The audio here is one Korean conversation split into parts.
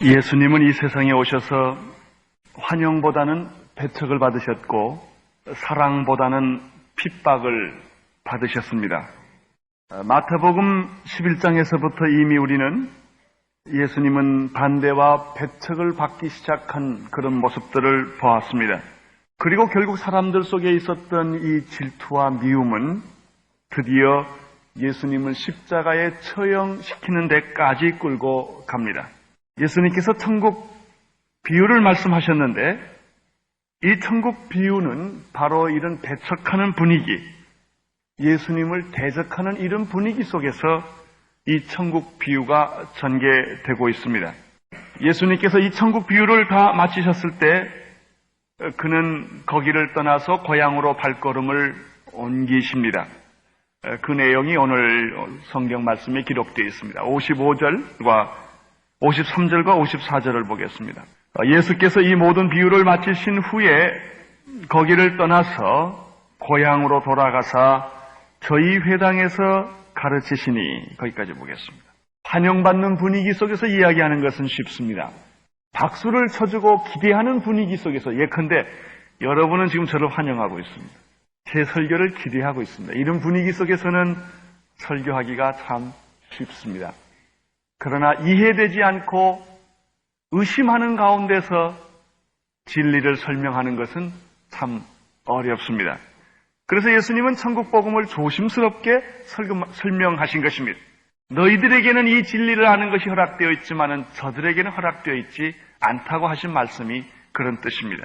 예수님은 이 세상에 오셔서 환영보다는 배척을 받으셨고 사랑보다는 핍박을 받으셨습니다. 마태복음 11장에서부터 이미 우리는 예수님은 반대와 배척을 받기 시작한 그런 모습들을 보았습니다. 그리고 결국 사람들 속에 있었던 이 질투와 미움은 드디어 예수님을 십자가에 처형시키는 데까지 끌고 갑니다. 예수님께서 천국 비유를 말씀하셨는데 이 천국 비유는 바로 이런 배척하는 분위기, 예수님을 대적하는 이런 분위기 속에서 이 천국 비유가 전개되고 있습니다. 예수님께서 이 천국 비유를 다 마치셨을 때 그는 거기를 떠나서 고향으로 발걸음을 옮기십니다. 그 내용이 오늘 성경 말씀에 기록되어 있습니다. 55절과 53절과 54절을 보겠습니다. 예수께서 이 모든 비유를 마치신 후에 거기를 떠나서 고향으로 돌아가사 저희 회당에서 가르치시니, 거기까지 보겠습니다. 환영받는 분위기 속에서 이야기하는 것은 쉽습니다. 박수를 쳐주고 기대하는 분위기 속에서, 예컨대 여러분은 지금 저를 환영하고 있습니다. 제 설교를 기대하고 있습니다. 이런 분위기 속에서는 설교하기가 참 쉽습니다. 그러나 이해되지 않고 의심하는 가운데서 진리를 설명하는 것은 참 어렵습니다. 그래서 예수님은 천국 복음을 조심스럽게 설명하신 것입니다. 너희들에게는 이 진리를 아는 것이 허락되어 있지만은 저들에게는 허락되어 있지 않다고 하신 말씀이 그런 뜻입니다.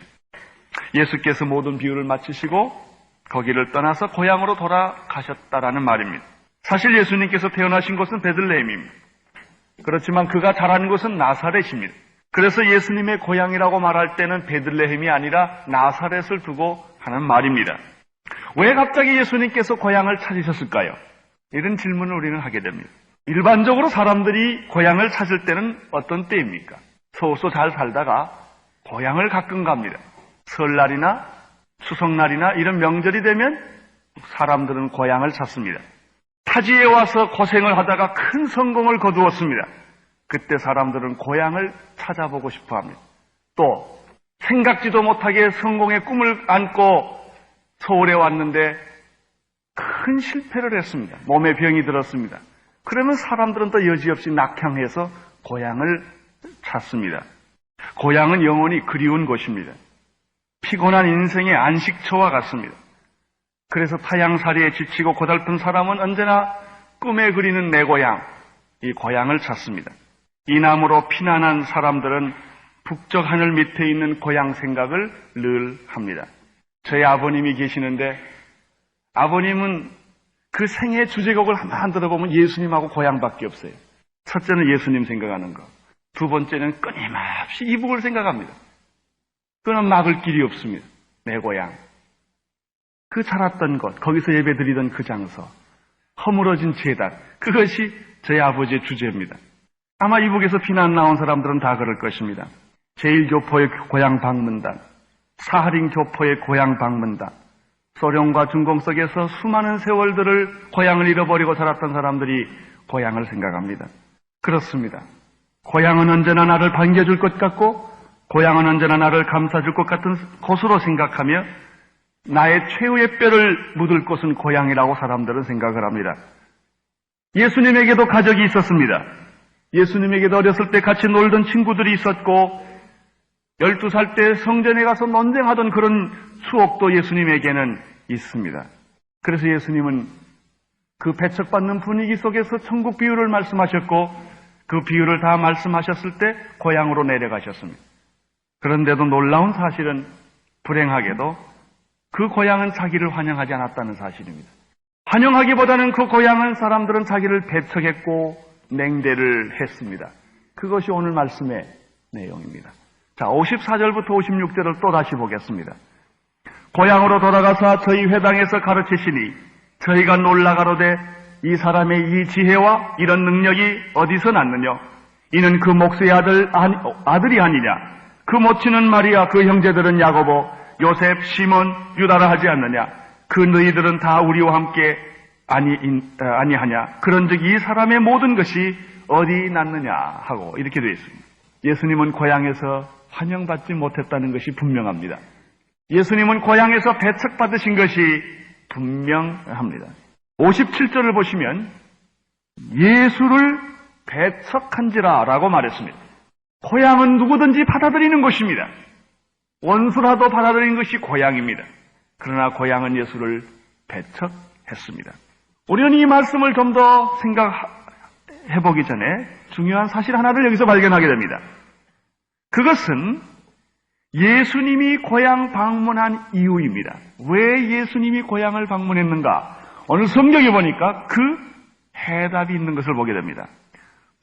예수께서 모든 비유를 마치시고 거기를 떠나서 고향으로 돌아가셨다라는 말입니다. 사실 예수님께서 태어나신 곳은 베들레헴입니다. 그렇지만 그가 자란 곳은 나사렛입니다. 그래서 예수님의 고향이라고 말할 때는 베들레헴이 아니라 나사렛을 두고 하는 말입니다. 왜 갑자기 예수님께서 고향을 찾으셨을까요? 이런 질문을 우리는 하게 됩니다. 일반적으로 사람들이 고향을 찾을 때는 어떤 때입니까? 소소 잘 살다가 고향을 가끔 갑니다. 설날이나 추석날이나 이런 명절이 되면 사람들은 고향을 찾습니다. 타지에 와서 고생을 하다가 큰 성공을 거두었습니다. 그때 사람들은 고향을 찾아보고 싶어 합니다. 또 생각지도 못하게 성공의 꿈을 안고 서울에 왔는데 큰 실패를 했습니다. 몸에 병이 들었습니다. 그러면 사람들은 또 여지없이 낙향해서 고향을 찾습니다. 고향은 영원히 그리운 곳입니다. 피곤한 인생의 안식처와 같습니다. 그래서 타향살이에 지치고 고달픈 사람은 언제나 꿈에 그리는 내 고향, 이 고향을 찾습니다. 이남으로 피난한 사람들은 북쪽 하늘 밑에 있는 고향 생각을 늘 합니다. 저희 아버님이 계시는데 아버님은 그 생애 주제곡을 한번 들어보면 예수님하고 고향밖에 없어요. 첫째는 예수님 생각하는 거, 두 번째는 끊임없이 이북을 생각합니다. 그는 막을 길이 없습니다. 내 고향, 그 자랐던 곳, 거기서 예배드리던 그 장소, 허물어진 제단, 그것이 저희 아버지의 주제입니다. 아마 이북에서 피난 나온 사람들은 다 그럴 것입니다. 제1교포의 고향 방문단, 사하린 교포의 고향 방문단, 소련과 중공 속에서 수많은 세월들을 고향을 잃어버리고 살았던 사람들이 고향을 생각합니다. 그렇습니다. 고향은 언제나 나를 반겨줄 것 같고 고향은 언제나 나를 감싸줄 것 같은 곳으로 생각하며 나의 최후의 뼈를 묻을 곳은 고향이라고 사람들은 생각을 합니다. 예수님에게도 가족이 있었습니다. 예수님에게도 어렸을 때 같이 놀던 친구들이 있었고 12살 때 성전에 가서 논쟁하던 그런 추억도 예수님에게는 있습니다. 그래서 예수님은 그 배척받는 분위기 속에서 천국 비유를 말씀하셨고 그 비유를 다 말씀하셨을 때 고향으로 내려가셨습니다. 그런데도 놀라운 사실은 불행하게도 그 고향은 자기를 환영하지 않았다는 사실입니다. 환영하기보다는 그 고향은 사람들은 자기를 배척했고 냉대를 했습니다. 그것이 오늘 말씀의 내용입니다. 자, 54절부터 56절을 또 다시 보겠습니다. 고향으로 돌아가서 저희 회당에서 가르치시니 저희가 놀라가로되 이 사람의 이 지혜와 이런 능력이 어디서 났느냐? 이는 그 목수의 아들이 아니냐? 그 모친은 마리아, 그 형제들은 야고보, 요셉, 시몬, 유다라 하지 않느냐? 그 너희들은 다 우리와 함께 아니하냐? 그런즉 이 사람의 모든 것이 어디 났느냐? 하고 이렇게 되어 있습니다. 예수님은 고향에서 환영받지 못했다는 것이 분명합니다. 예수님은 고향에서 배척받으신 것이 분명합니다. 57절을 보시면 예수를 배척한지라 라고 말했습니다. 고향은 누구든지 받아들이는 곳입니다. 원수라도 받아들이는 것이 고향입니다. 그러나 고향은 예수를 배척했습니다. 우리는 이 말씀을 좀 더 생각해보기 전에 중요한 사실 하나를 여기서 발견하게 됩니다. 그것은 예수님이 고향 방문한 이유입니다. 왜 예수님이 고향을 방문했는가? 오늘 성경에 보니까 그 해답이 있는 것을 보게 됩니다.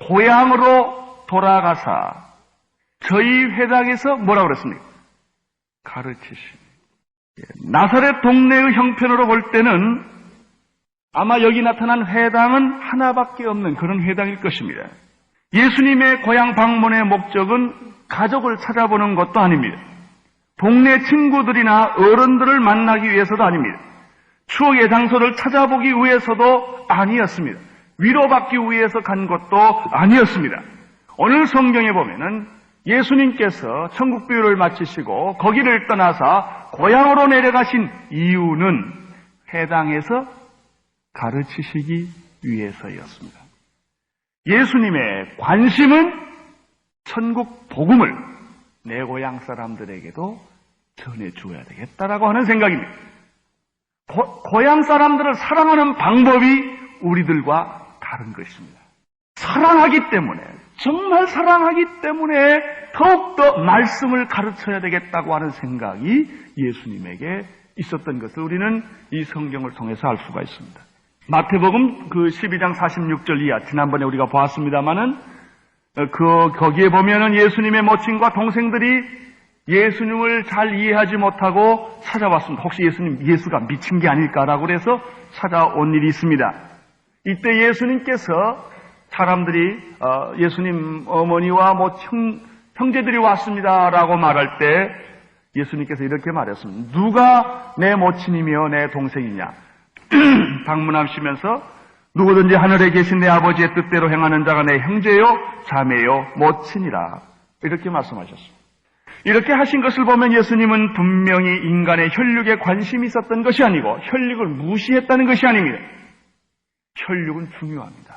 고향으로 돌아가사 저희 회당에서 뭐라고 그랬습니까? 가르치시니. 나사렛 동네의 형편으로 볼 때는 아마 여기 나타난 회당은 하나밖에 없는 그런 회당일 것입니다. 예수님의 고향 방문의 목적은 가족을 찾아보는 것도 아닙니다. 동네 친구들이나 어른들을 만나기 위해서도 아닙니다. 추억의 장소를 찾아보기 위해서도 아니었습니다. 위로받기 위해서 간 것도 아니었습니다. 오늘 성경에 보면은 예수님께서 천국 비유를 마치시고 거기를 떠나서 고향으로 내려가신 이유는 회당에서 가르치시기 위해서였습니다. 예수님의 관심은 천국 복음을 내 고향 사람들에게도 전해주어야 되겠다라고 하는 생각입니다. 고향 사람들을 사랑하는 방법이 우리들과 다른 것입니다. 사랑하기 때문에, 정말 사랑하기 때문에 더욱더 말씀을 가르쳐야 되겠다고 하는 생각이 예수님에게 있었던 것을 우리는 이 성경을 통해서 알 수가 있습니다. 마태복음 그 12장 46절 이하, 지난번에 우리가 보았습니다마는 거기에 보면은 예수님의 모친과 동생들이 예수님을 잘 이해하지 못하고 찾아왔습니다. 혹시 예수가 미친 게 아닐까라고 그래서 찾아온 일이 있습니다. 이때 예수님께서 사람들이 예수님 어머니와 형제들이 왔습니다라고 말할 때 예수님께서 이렇게 말했습니다. 누가 내 모친이며 내 동생이냐? 방문하시면서 누구든지 하늘에 계신 내 아버지의 뜻대로 행하는 자가 내 형제요, 자매요, 모친이라. 이렇게 말씀하셨습니다. 이렇게 하신 것을 보면 예수님은 분명히 인간의 혈육에 관심이 있었던 것이 아니고 혈육을 무시했다는 것이 아닙니다. 혈육은 중요합니다.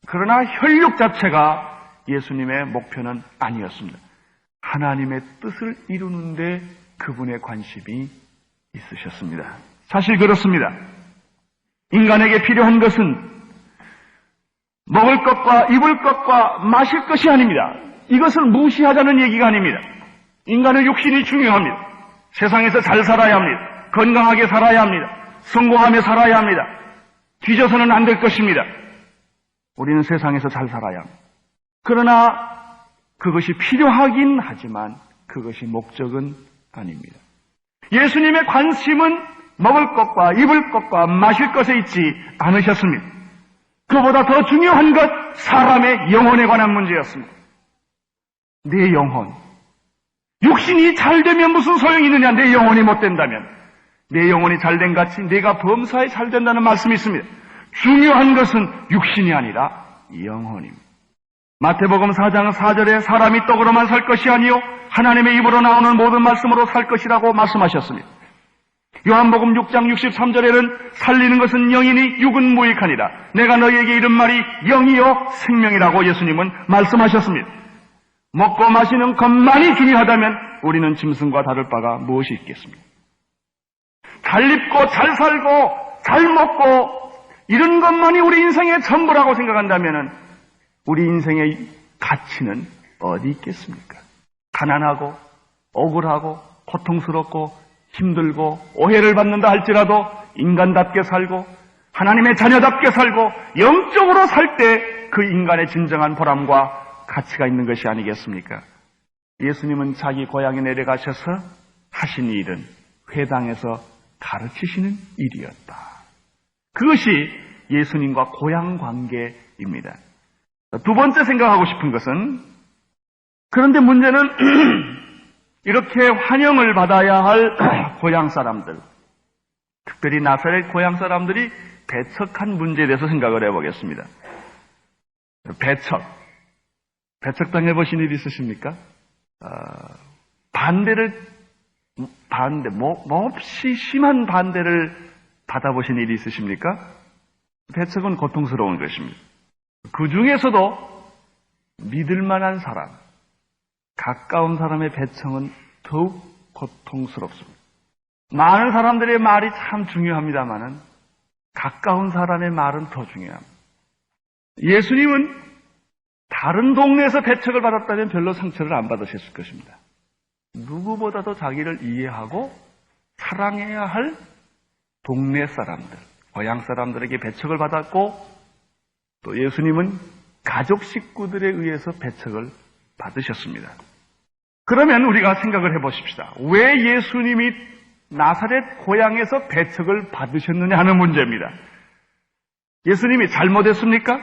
그러나 혈육 자체가 예수님의 목표는 아니었습니다. 하나님의 뜻을 이루는데 그분의 관심이 있으셨습니다. 사실 그렇습니다. 인간에게 필요한 것은 먹을 것과 입을 것과 마실 것이 아닙니다. 이것을 무시하자는 얘기가 아닙니다. 인간의 육신이 중요합니다. 세상에서 잘 살아야 합니다. 건강하게 살아야 합니다. 성공하며 살아야 합니다. 뒤져서는 안 될 것입니다. 우리는 세상에서 잘 살아야 합니다. 그러나 그것이 필요하긴 하지만 그것이 목적은 아닙니다. 예수님의 관심은 먹을 것과 입을 것과 마실 것에 있지 않으셨습니다. 그보다 더 중요한 것, 사람의 영혼에 관한 문제였습니다. 내 영혼. 육신이 잘 되면 무슨 소용이 있느냐? 내 영혼이 못 된다면. 내 영혼이 잘된 같이 내가 범사에 잘 된다는 말씀이 있습니다. 중요한 것은 육신이 아니라 영혼입니다. 마태복음 4장 4절에 사람이 떡으로만 살 것이 아니요 하나님의 입으로 나오는 모든 말씀으로 살 것이라고 말씀하셨습니다. 요한복음 6장 63절에는 살리는 것은 영이니 육은 무익하니라. 내가 너희에게 이른 말이 영이요 생명이라고 예수님은 말씀하셨습니다. 먹고 마시는 것만이 중요하다면 우리는 짐승과 다를 바가 무엇이 있겠습니까? 잘 입고 잘 살고 잘 먹고 이런 것만이 우리 인생의 전부라고 생각한다면 우리 인생의 가치는 어디 있겠습니까? 가난하고 억울하고 고통스럽고 힘들고 오해를 받는다 할지라도 인간답게 살고 하나님의 자녀답게 살고 영적으로 살 때 그 인간의 진정한 보람과 가치가 있는 것이 아니겠습니까? 예수님은 자기 고향에 내려가셔서 하신 일은 회당에서 가르치시는 일이었다. 그것이 예수님과 고향 관계입니다. 두 번째 생각하고 싶은 것은 그런데 문제는 이렇게 환영을 받아야 할 고향 사람들, 특별히 나사렛 고향 사람들이 배척한 문제에 대해서 생각을 해보겠습니다. 배척. 배척당해 보신 일 있으십니까? 몹시 심한 반대를 받아보신 일이 있으십니까? 배척은 고통스러운 것입니다. 그 중에서도 믿을 만한 사람, 가까운 사람의 배척은 더욱 고통스럽습니다. 많은 사람들의 말이 참 중요합니다만은 가까운 사람의 말은 더 중요합니다. 예수님은 다른 동네에서 배척을 받았다면 별로 상처를 안 받으셨을 것입니다. 누구보다도 자기를 이해하고 사랑해야 할 동네 사람들, 고향 사람들에게 배척을 받았고, 또 예수님은 가족 식구들에 의해서 배척을 받으셨습니다. 그러면 우리가 생각을 해보십시다. 왜 예수님이 나사렛 고향에서 배척을 받으셨느냐 하는 문제입니다. 예수님이 잘못했습니까?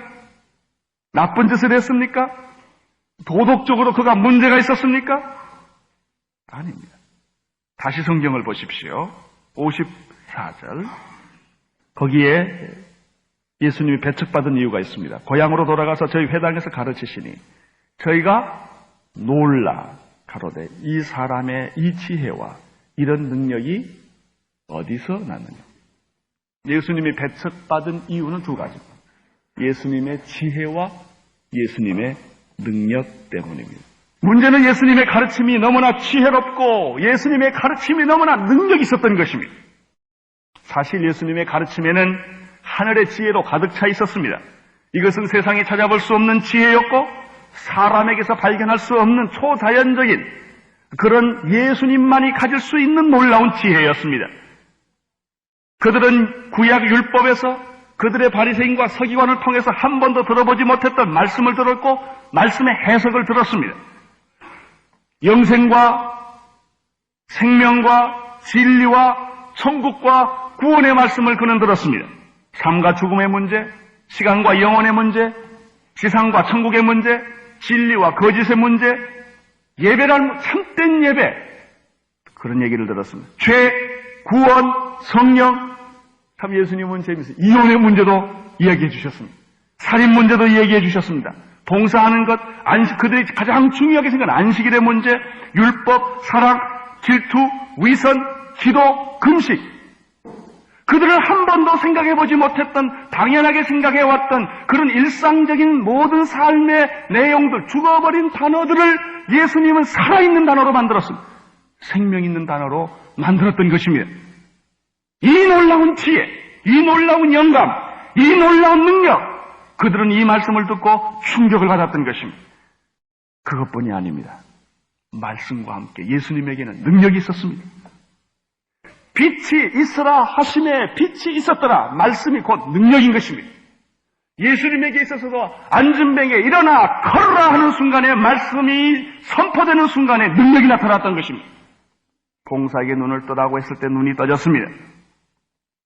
나쁜 짓을 했습니까? 도덕적으로 그가 문제가 있었습니까? 아닙니다. 다시 성경을 보십시오. 54절. 거기에 예수님이 배척받은 이유가 있습니다. 고향으로 돌아가서 저희 회당에서 가르치시니 저희가 놀라 가로되 이 사람의 이 지혜와 이런 능력이 어디서 났느냐. 예수님이 배척받은 이유는 두 가지입니다. 예수님의 지혜와 예수님의 능력 때문입니다. 문제는 예수님의 가르침이 너무나 지혜롭고 예수님의 가르침이 너무나 능력이 있었던 것입니다. 사실 예수님의 가르침에는 하늘의 지혜로 가득 차 있었습니다. 이것은 세상이 찾아볼 수 없는 지혜였고 사람에게서 발견할 수 없는 초자연적인 그런 예수님만이 가질 수 있는 놀라운 지혜였습니다. 그들은 구약 율법에서 그들의 바리새인과 서기관을 통해서 한 번도 들어보지 못했던 말씀을 들었고 말씀의 해석을 들었습니다. 영생과 생명과 진리와 천국과 구원의 말씀을 그는 들었습니다. 삶과 죽음의 문제, 시간과 영혼의 문제, 지상과 천국의 문제, 진리와 거짓의 문제, 예배란 참된 예배, 그런 얘기를 들었습니다. 죄, 구원, 성령, 참 예수님은 재미있어요. 이혼의 문제도 이야기해 주셨습니다. 살인 문제도 이야기해 주셨습니다. 봉사하는 것, 그들이 가장 중요하게 생각하는 안식일의 문제, 율법, 사랑, 질투, 위선, 기도, 금식. 그들은 한 번도 생각해보지 못했던, 당연하게 생각해왔던 그런 일상적인 모든 삶의 내용들, 죽어버린 단어들을 예수님은 살아있는 단어로 만들었습니다. 생명 있는 단어로 만들었던 것입니다. 이 놀라운 지혜, 이 놀라운 영감, 이 놀라운 능력, 그들은 이 말씀을 듣고 충격을 받았던 것입니다. 그것뿐이 아닙니다. 말씀과 함께 예수님에게는 능력이 있었습니다. 빛이 있으라 하심에 빛이 있었더라. 말씀이 곧 능력인 것입니다. 예수님에게 있어서도 앉은 뱅에 일어나 걸어라 하는 순간에 말씀이 선포되는 순간에 능력이 나타났던 것입니다. 봉사에게 눈을 뜨라고 했을 때 눈이 떠졌습니다.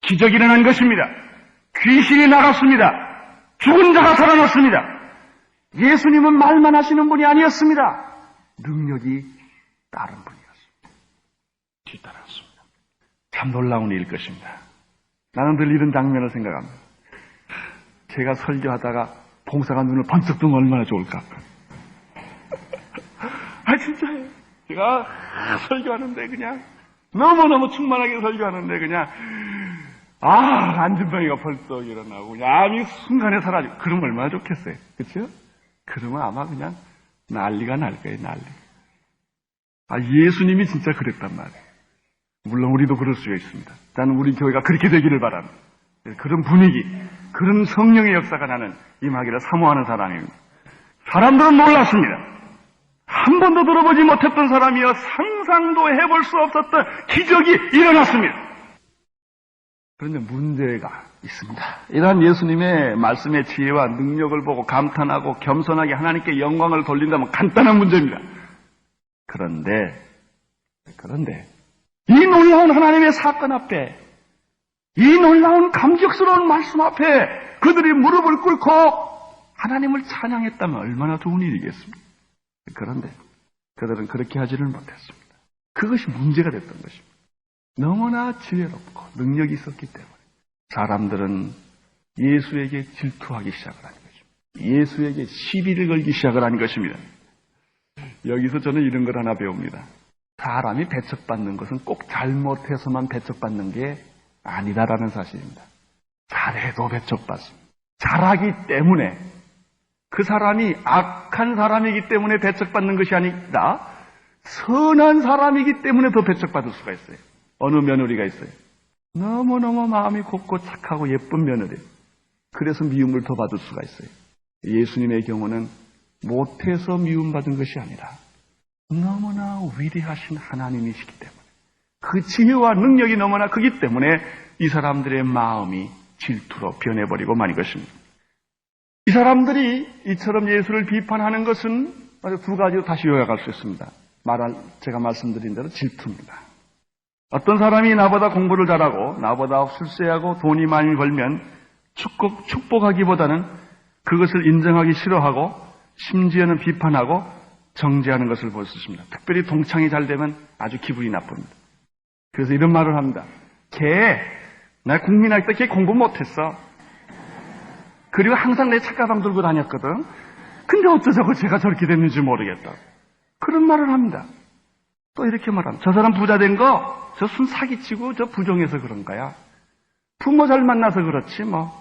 기적이 일어난 것입니다. 귀신이 나갔습니다. 죽은 자가 살아났습니다. 예수님은 말만 하시는 분이 아니었습니다. 능력이 다른 분이었습니다. 뒤따랐습니다. 참 놀라운 일일 것입니다. 나는 늘 이런 장면을 생각합니다. 제가 설교하다가 봉사가 눈을 번쩍 뜨면 얼마나 좋을까. 진짜예요. 제가 설교하는데 그냥 너무너무 충만하게 설교하는데 그냥 안진병이가 벌떡 일어나고 그냥 암이 순간에 사라지고 그러면 얼마나 좋겠어요. 그렇죠? 그러면 아마 그냥 난리가 날 거예요. 난리. 예수님이 진짜 그랬단 말이에요. 물론 우리도 그럴 수가 있습니다. 나는 우리 교회가 그렇게 되기를 바랍니다. 그런 분위기, 그런 성령의 역사가 나는 임하기를 사모하는 사람입니다. 사람들은 놀랐습니다. 한 번도 들어보지 못했던 사람이여 상상도 해볼 수 없었던 기적이 일어났습니다. 그런데 문제가 있습니다. 이러한 예수님의 말씀의 지혜와 능력을 보고 감탄하고 겸손하게 하나님께 영광을 돌린다면 간단한 문제입니다. 그런데 이 놀라운 하나님의 사건 앞에, 이 놀라운 감격스러운 말씀 앞에 그들이 무릎을 꿇고 하나님을 찬양했다면 얼마나 좋은 일이겠습니까? 그런데 그들은 그렇게 하지를 못했습니다. 그것이 문제가 됐던 것입니다. 너무나 지혜롭고 능력이 있었기 때문에 사람들은 예수에게 질투하기 시작을 하는 것입니다. 예수에게 시비를 걸기 시작을 한 것입니다. 여기서 저는 이런 걸 하나 배웁니다. 사람이 배척받는 것은 꼭 잘못해서만 배척받는 게 아니다라는 사실입니다. 잘해도 배척받습니다. 잘하기 때문에, 그 사람이 악한 사람이기 때문에 배척받는 것이 아니라 선한 사람이기 때문에 더 배척받을 수가 있어요. 어느 며느리가 있어요. 너무너무 마음이 곱고 착하고 예쁜 며느리. 그래서 미움을 더 받을 수가 있어요. 예수님의 경우는 못해서 미움받은 것이 아니라 너무나 위대하신 하나님이시기 때문에, 그 지혜와 능력이 너무나 크기 때문에 이 사람들의 마음이 질투로 변해버리고 마는 것입니다. 이 사람들이 이처럼 예수를 비판하는 것은 두 가지로 다시 요약할 수 있습니다. 제가 말씀드린 대로 질투입니다. 어떤 사람이 나보다 공부를 잘하고 나보다 출세하고 돈이 많이 벌면 축복하기보다는 그것을 인정하기 싫어하고 심지어는 비판하고 정죄하는 것을 볼 수 있습니다. 특별히 동창이 잘 되면 아주 기분이 나쁩니다. 그래서 이런 말을 합니다. 나 국민학교 때 걔 공부 못했어. 그리고 항상 내 책가방 들고 다녔거든. 근데 어쩌자고 제가 저렇게 됐는지 모르겠다. 그런 말을 합니다. 또 이렇게 말합니다. 저 사람 부자 된 거 저 순 사기치고 저 부정해서 그런 거야. 부모 잘 만나서 그렇지 뭐.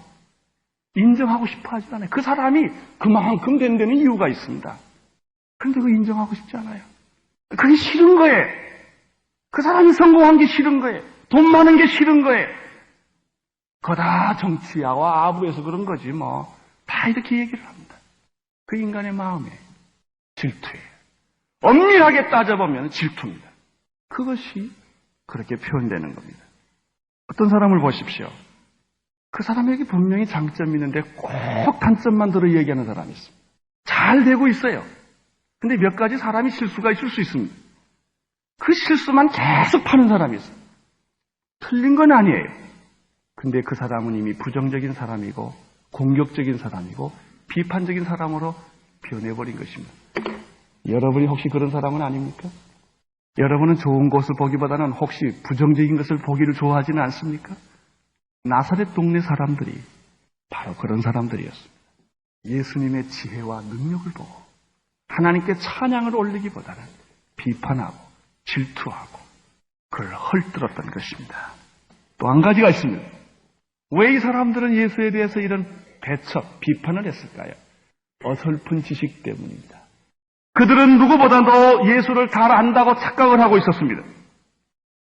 인정하고 싶어 하지 않아요. 그 사람이 그만큼 된 데는 이유가 있습니다. 그런데 그거 인정하고 싶지 않아요. 그게 싫은 거예요. 그 사람이 성공한 게 싫은 거예요. 돈 많은 게 싫은 거예요. 그거 다 정치야와 아부에서 그런 거지 뭐. 다 이렇게 얘기를 합니다. 그 인간의 마음에 질투예요. 엄밀하게 따져보면 질투입니다. 그것이 그렇게 표현되는 겁니다. 어떤 사람을 보십시오. 그 사람에게 분명히 장점이 있는데 꼭 단점만 들어 얘기하는 사람이 있습니다. 잘 되고 있어요. 근데 몇 가지 사람이 실수가 있을 수 있습니다. 그 실수만 계속 파는 사람이 있어요. 틀린 건 아니에요. 근데 그 사람은 이미 부정적인 사람이고 공격적인 사람이고 비판적인 사람으로 변해버린 것입니다. 여러분이 혹시 그런 사람은 아닙니까? 여러분은 좋은 것을 보기보다는 혹시 부정적인 것을 보기를 좋아하지는 않습니까? 나사렛 동네 사람들이 바로 그런 사람들이었습니다. 예수님의 지혜와 능력을 보고 하나님께 찬양을 올리기보다는 비판하고 질투하고 그를 헐뜯었던 것입니다. 또 한 가지가 있습니다. 왜 이 사람들은 예수에 대해서 이런 배척, 비판을 했을까요? 어설픈 지식 때문입니다. 그들은 누구보다도 예수를 잘 안다고 착각을 하고 있었습니다.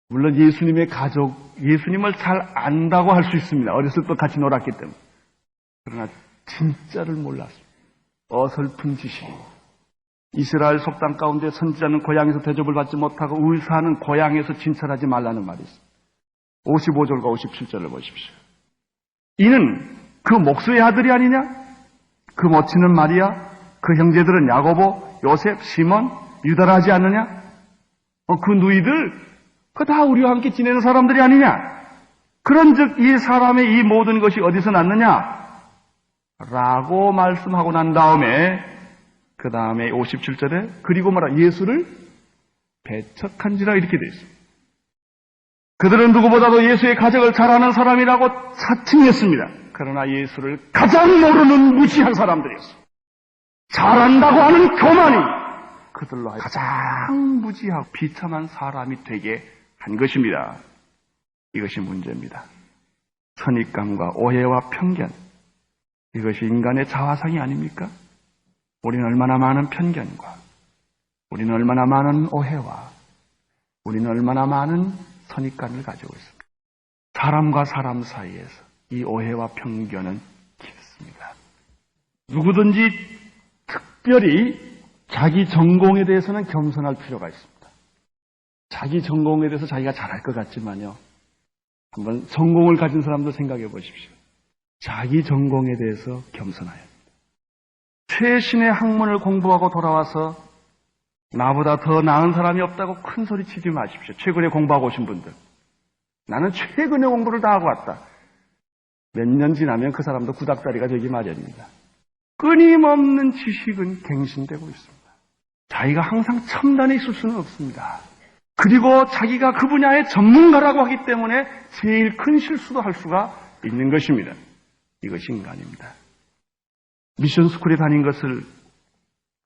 물론 예수님의 가족, 예수님을 잘 안다고 할 수 있습니다. 어렸을 때 같이 놀았기 때문에. 그러나 진짜를 몰랐습니다. 어설픈 지식. 이스라엘 속담 가운데 선지자는 고향에서 대접을 받지 못하고 의사는 고향에서 진찰하지 말라는 말이 있습니다. 55절과 57절을 보십시오. 이는 그 목수의 아들이 아니냐? 그 모친은 마리아, 그 형제들은 야고보, 요셉, 시몬, 유다라 하지 않느냐? 그 누이들 그 다 우리와 함께 지내는 사람들이 아니냐? 그런즉 이 사람의 이 모든 것이 어디서 났느냐? 라고 말씀하고 난 다음에 그 다음에 57절에 그리고 말하 예수를 배척한지라 이렇게 되어 있습니다. 그들은 누구보다도 예수의 가족을 잘 아는 사람이라고 자칭했습니다. 그러나 예수를 가장 모르는 무지한 사람들이었습니다. 잘한다고 하는 교만이 그들로 가장 무지하고 비참한 사람이 되게 한 것입니다. 이것이 문제입니다. 선입감과 오해와 편견, 이것이 인간의 자화상이 아닙니까? 우리는 얼마나 많은 편견과 우리는 얼마나 많은 오해와 우리는 얼마나 많은 선입관을 가지고 있습니다. 사람과 사람 사이에서 이 오해와 편견은 깊습니다. 누구든지 특별히 자기 전공에 대해서는 겸손할 필요가 있습니다. 자기 전공에 대해서 자기가 잘할 것 같지만요. 한번 전공을 가진 사람들 생각해 보십시오. 자기 전공에 대해서 겸손해야 합니다. 최신의 학문을 공부하고 돌아와서 나보다 더 나은 사람이 없다고 큰 소리 치지 마십시오. 최근에 공부하고 오신 분들. 나는 최근에 공부를 다 하고 왔다. 몇 년 지나면 그 사람도 구닥다리가 되기 마련입니다. 끊임없는 지식은 갱신되고 있습니다. 자기가 항상 첨단에 있을 수는 없습니다. 그리고 자기가 그 분야의 전문가라고 하기 때문에 제일 큰 실수도 할 수가 있는 것입니다. 이것이 인간입니다. 미션 스쿨에 다닌 것을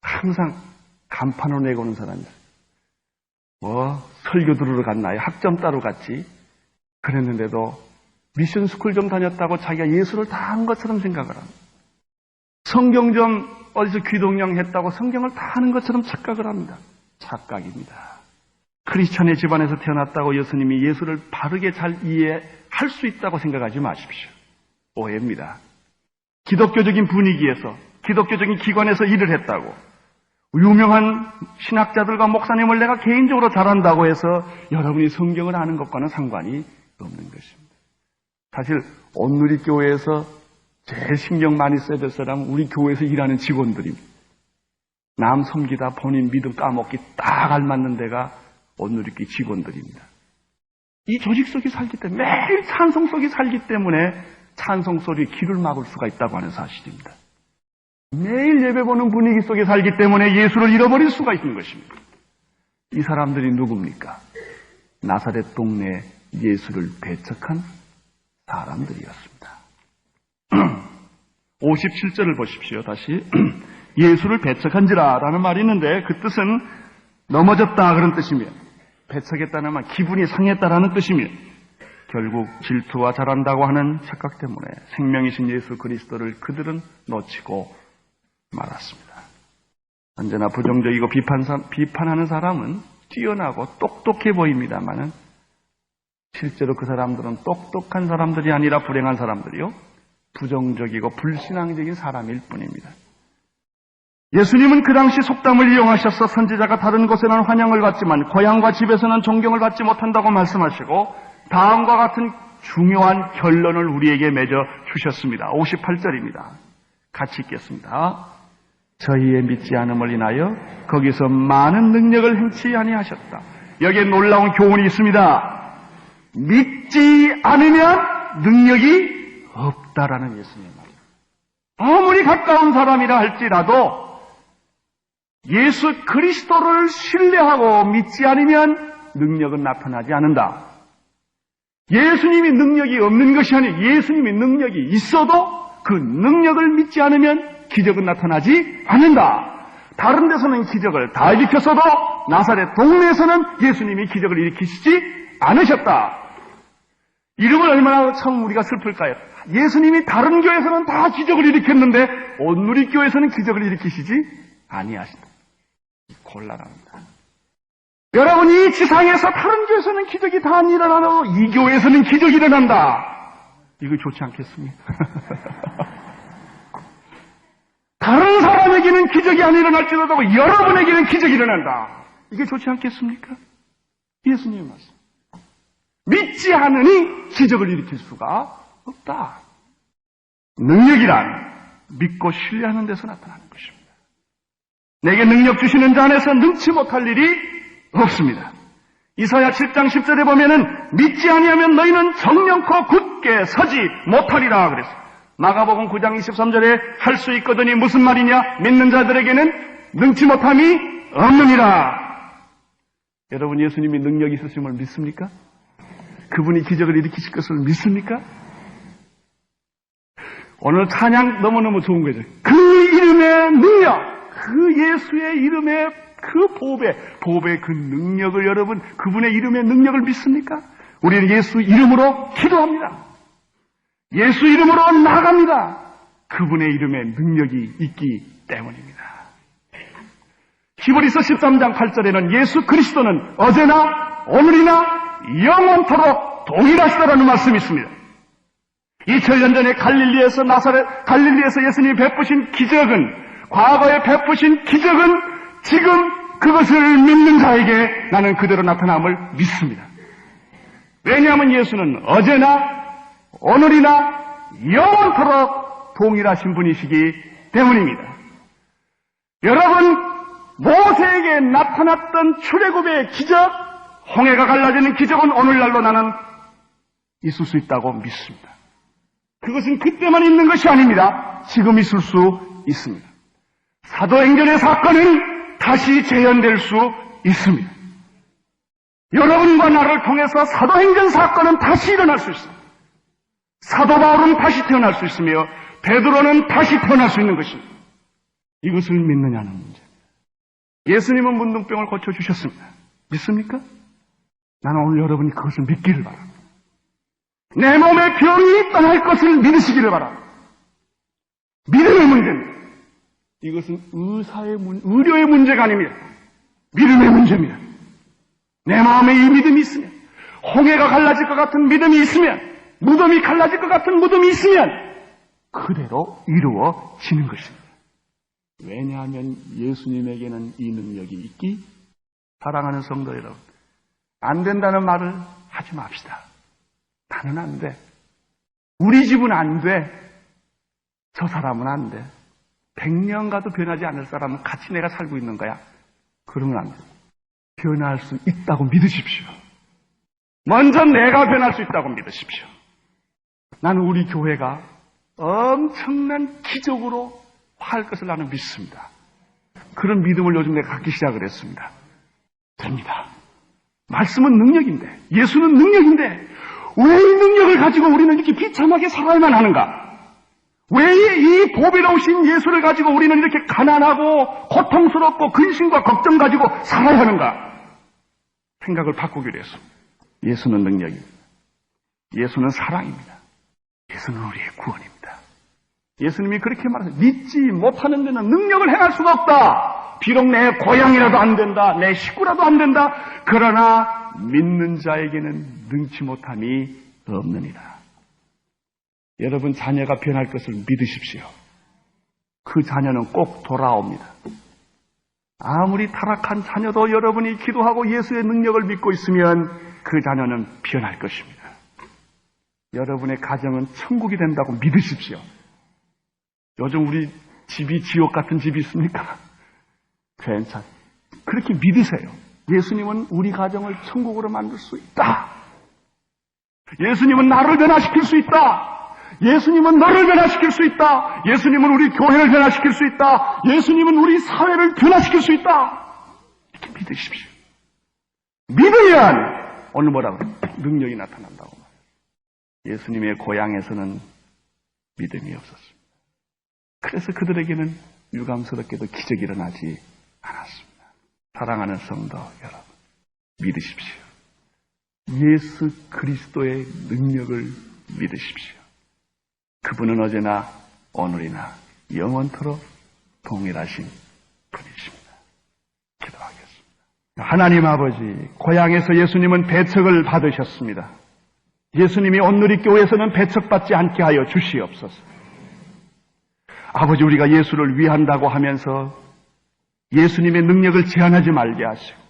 항상 간판으로 내고 오는 사람이에요. 설교 들으러 갔나요? 학점 따로 갔지. 그랬는데도 미션 스쿨 좀 다녔다고 자기가 예수를 다 한 것처럼 생각을 합니다. 성경 좀 어디서 귀동냥 했다고 성경을 다 하는 것처럼 착각을 합니다. 착각입니다. 크리스천의 집안에서 태어났다고 예수님이 예수를 바르게 잘 이해할 수 있다고 생각하지 마십시오. 오해입니다. 기독교적인 분위기에서, 기독교적인 기관에서 일을 했다고, 유명한 신학자들과 목사님을 내가 개인적으로 잘한다고 해서 여러분이 성경을 아는 것과는 상관이 없는 것입니다. 사실 온누리교회에서 제일 신경 많이 써야 될 사람은 우리 교회에서 일하는 직원들입니다. 남 섬기다 본인 믿음 까먹기 딱 알맞는 데가 온누리교회 직원들입니다. 이 조직 속에 살기 때문에, 매일 찬송 속에 살기 때문에 찬송 소리에 귀를 막을 수가 있다고 하는 사실입니다. 매일 예배 보는 분위기 속에 살기 때문에 예수를 잃어버릴 수가 있는 것입니다. 이 사람들이 누굽니까? 나사렛 동네에 예수를 배척한 사람들이었습니다. 57절을 보십시오. 다시 예수를 배척한지라라는 말이 있는데 그 뜻은 넘어졌다 그런 뜻이며, 배척했다는 말 기분이 상했다라는 뜻이며, 결국 질투와 잘한다고 하는 착각 때문에 생명이신 예수 그리스도를 그들은 놓치고 말았습니다. 언제나 부정적이고 비판하는 사람은 뛰어나고 똑똑해 보입니다만은 실제로 그 사람들은 똑똑한 사람들이 아니라 불행한 사람들이요, 부정적이고 불신앙적인 사람일 뿐입니다. 예수님은 그 당시 속담을 이용하셔서 선지자가 다른 곳에는 환영을 받지만 고향과 집에서는 존경을 받지 못한다고 말씀하시고 다음과 같은 중요한 결론을 우리에게 맺어 주셨습니다. 58절입니다. 같이 읽겠습니다. 저희의 믿지 않음을 인하여 거기서 많은 능력을 행치 아니하셨다. 여기에 놀라운 교훈이 있습니다. 믿지 않으면 능력이 없다라는 예수님의 말. 아무리 가까운 사람이라 할지라도 예수 그리스도를 신뢰하고 믿지 않으면 능력은 나타나지 않는다. 예수님이 능력이 없는 것이 아니라 예수님이 능력이 있어도 그 능력을 믿지 않으면 기적은 나타나지 않는다. 다른 데서는 기적을 다 일으켰어도 나사렛 동네에서는 예수님이 기적을 일으키시지 않으셨다. 이러면 얼마나 참 우리가 슬플까요? 예수님이 다른 교회에서는 다 기적을 일으켰는데 온누리교회에서는 기적을 일으키시지 아니하신다. 곤란합니다. 여러분, 이 지상에서 다른 교회에서는 기적이 다 일어나도 이 교회에서는 기적이 일어난다. 이거 좋지 않겠습니까? 다른 사람에게는 기적이 안 일어날지라도 여러분에게는 기적이 일어난다. 이게 좋지 않겠습니까? 예수님의 말씀. 믿지 않으니 기적을 일으킬 수가 없다. 능력이란 믿고 신뢰하는 데서 나타나는 것입니다. 내게 능력 주시는 자 안에서 능치 못할 일이 없습니다. 이사야 7장 10절에 보면은 믿지 아니하면 너희는 정령코 굳게 서지 못하리라 그랬어요. 마가복음 9장 23절에 할 수 있거든이 무슨 말이냐? 믿는 자들에게는 능치 못함이 없느니라. 여러분, 예수님이 능력이 있으심을 믿습니까? 그분이 기적을 일으키실 것을 믿습니까? 오늘 찬양 너무너무 좋은 거죠. 그 이름의 능력, 그 예수의 이름의 그 보배의 그 능력을 여러분, 그분의 이름의 능력을 믿습니까? 우리는 예수 이름으로 기도합니다. 예수 이름으로 나갑니다. 그분의 이름에 능력이 있기 때문입니다. 히브리서 13장 8절에는 예수 그리스도는 어제나 오늘이나 영원토록 동일하시다라는 말씀이 있습니다. 2000년 전에 갈릴리에서 예수님이 베푸신 기적은, 과거에 베푸신 기적은 지금 그것을 믿는 자에게 나는 그대로 나타남을 믿습니다. 왜냐하면 예수는 어제나 오늘이나 영원토록 동일하신 분이시기 때문입니다. 여러분, 모세에게 나타났던 출애굽의 기적, 홍해가 갈라지는 기적은 오늘날로 나는 있을 수 있다고 믿습니다. 그것은 그때만 있는 것이 아닙니다. 지금 있을 수 있습니다. 사도행전의 사건은 다시 재현될 수 있습니다. 여러분과 나를 통해서 사도행전 사건은 다시 일어날 수 있습니다. 사도 바울은 다시 태어날 수 있으며 베드로는 다시 태어날 수 있는 것입니다. 이것을 믿느냐는 문제입니다. 예수님은 문둥병을 고쳐주셨습니다. 믿습니까? 나는 오늘 여러분이 그것을 믿기를 바랍니다. 내 몸에 병이 떠날 것을 믿으시기를 바랍니다. 믿음의 문제입니다. 이것은 의료의 문제가 아닙니다. 믿음의 문제입니다. 내 마음에 이 믿음이 있으면, 홍해가 갈라질 것 같은 믿음이 있으면, 무덤이 갈라질 것 같은 무덤이 있으면 그대로 이루어지는 것입니다. 왜냐하면 예수님에게는 이 능력이 있기. 사랑하는 성도 여러분, 안 된다는 말을 하지 맙시다. 나는 안 돼. 우리 집은 안 돼. 저 사람은 안 돼. 100년 가도 변하지 않을 사람은 같이 내가 살고 있는 거야. 그러면 안 돼. 변할 수 있다고 믿으십시오. 먼저 내가 변할 수 있다고 믿으십시오. 나는 우리 교회가 엄청난 기적으로 할 것을 나는 믿습니다. 그런 믿음을 요즘 내가 갖기 시작을 했습니다. 됩니다. 말씀은 능력인데, 예수는 능력인데, 왜 이 능력을 가지고 우리는 이렇게 비참하게 살아야만 하는가? 왜 이 보배로우신 예수를 가지고 우리는 이렇게 가난하고 고통스럽고 근심과 걱정 가지고 살아야 하는가? 생각을 바꾸기로 했습니다. 예수는 능력입니다. 예수는 사랑입니다. 예수는 우리의 구원입니다. 예수님이 그렇게 말하세요. 믿지 못하는 데는 능력을 행할 수가 없다. 비록 내 고향이라도 안 된다. 내 식구라도 안 된다. 그러나 믿는 자에게는 능치 못함이 없느니라. 여러분 자녀가 변할 것을 믿으십시오. 그 자녀는 꼭 돌아옵니다. 아무리 타락한 자녀도 여러분이 기도하고 예수의 능력을 믿고 있으면 그 자녀는 변할 것입니다. 여러분의 가정은 천국이 된다고 믿으십시오. 요즘 우리 집이 지옥 같은 집이 있습니까? 괜찮아요. 그렇게 믿으세요. 예수님은 우리 가정을 천국으로 만들 수 있다. 예수님은 나를 변화시킬 수 있다. 예수님은 너를 변화시킬 수 있다. 예수님은 우리 교회를 변화시킬 수 있다. 예수님은 우리 사회를 변화시킬 수 있다. 이렇게 믿으십시오. 믿으면 오늘 뭐라고 그래요? 능력이 나타난다고 말해요. 예수님의 고향에서는 믿음이 없었습니다. 그래서 그들에게는 유감스럽게도 기적이 일어나지 않았습니다. 사랑하는 성도 여러분, 믿으십시오. 예수 그리스도의 능력을 믿으십시오. 그분은 어제나 오늘이나 영원토록 동일하신 분이십니다. 기도하겠습니다. 하나님 아버지, 고향에서 예수님은 배척을 받으셨습니다. 예수님이 온누리교회에서는 배척받지 않게 하여 주시옵소서. 아버지, 우리가 예수를 위한다고 하면서 예수님의 능력을 제한하지 말게 하시고,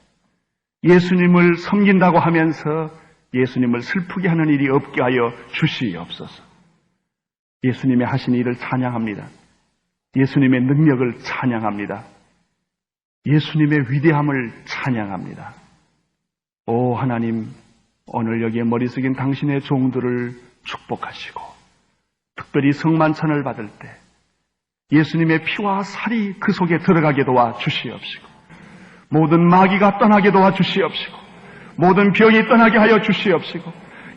예수님을 섬긴다고 하면서 예수님을 슬프게 하는 일이 없게 하여 주시옵소서. 예수님의 하신 일을 찬양합니다. 예수님의 능력을 찬양합니다. 예수님의 위대함을 찬양합니다. 오 하나님, 오늘 여기에 머리 숙인 당신의 종들을 축복하시고, 특별히 성만찬을 받을 때 예수님의 피와 살이 그 속에 들어가게 도와 주시옵시고, 모든 마귀가 떠나게 도와 주시옵시고, 모든 병이 떠나게 하여 주시옵시고,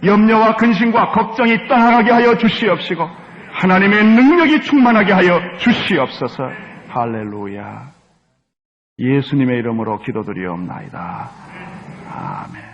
염려와 근심과 걱정이 떠나가게 하여 주시옵시고, 하나님의 능력이 충만하게 하여 주시옵소서. 할렐루야. 예수님의 이름으로 기도드리옵나이다. 아멘.